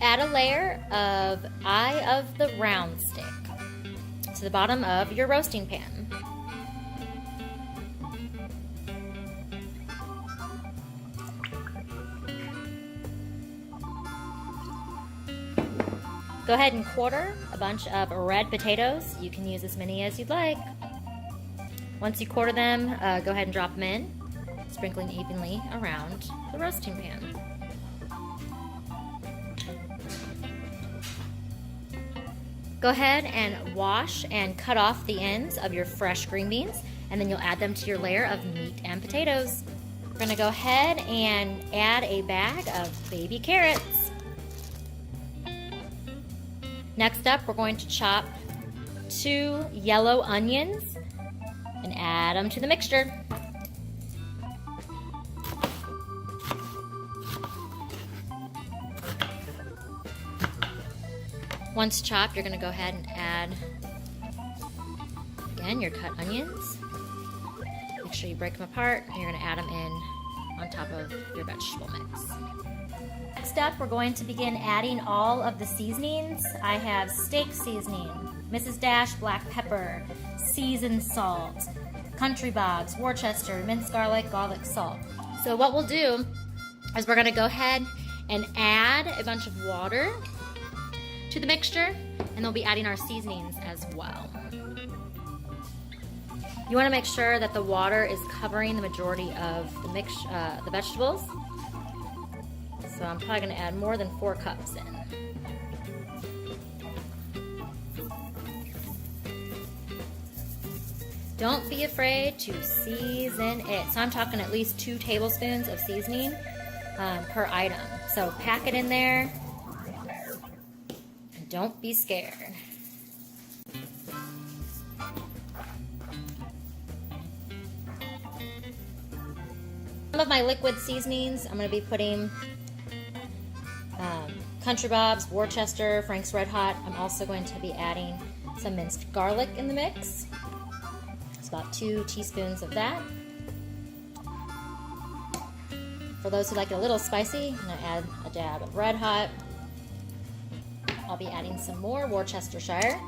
add a layer of eye of the round stick to the bottom of your roasting pan. Go ahead and quarter a bunch of red potatoes. You can use as many as you'd like. Once you quarter them, go ahead and drop them in, sprinkling evenly around the roasting pan. Go ahead and wash and cut off the ends of your fresh green beans, and then you'll add them to your layer of meat and potatoes. We're gonna go ahead and add a bag of baby carrots. Next up, we're going to chop 2 yellow onions and add them to the mixture. Once chopped, you're going to go ahead and add, again, your cut onions. Make sure you break them apart, and you're going to add them in on top of your vegetable mix. Next up, we're going to begin adding all of the seasonings. I have steak seasoning, Mrs. Dash black pepper, seasoned salt, country bogs, Worcester, minced garlic, garlic salt. So what we'll do is we're going to go ahead and add a bunch of water to the mixture, and we'll be adding our seasonings as well. You want to make sure that the water is covering the majority of the vegetables. So I'm probably going to add more than 4 cups in. Don't be afraid to season it. So I'm talking at least 2 tablespoons of seasoning per item. So pack it in there and don't be scared. Some of my liquid seasonings, I'm going to be putting Country Bob's, Worcester, Frank's Red Hot. I'm also going to be adding some minced garlic in the mix. It's about 2 teaspoons of that. For those who like it a little spicy, I'm going to add a dab of Red Hot. I'll be adding some more Worcestershire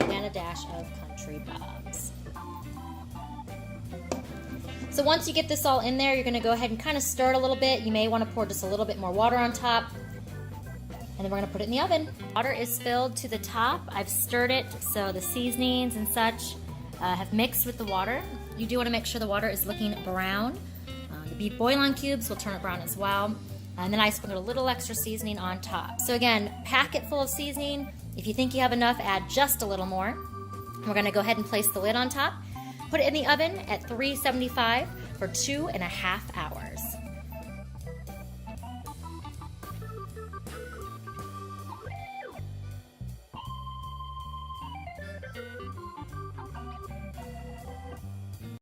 and a dash of Country Bob's. So once you get this all in there, you're going to go ahead and kind of stir it a little bit. You may want to pour just a little bit more water on top. And then we're going to put it in the oven. Water is filled to the top. I've stirred it so the seasonings and such have mixed with the water. You do want to make sure the water is looking brown. The beef bouillon cubes will turn it brown as well. And then I sprinkled a little extra seasoning on top. So again, pack it full of seasoning. If you think you have enough, add just a little more. We're going to go ahead and place the lid on top. Put it in the oven at 375 for 2.5 hours.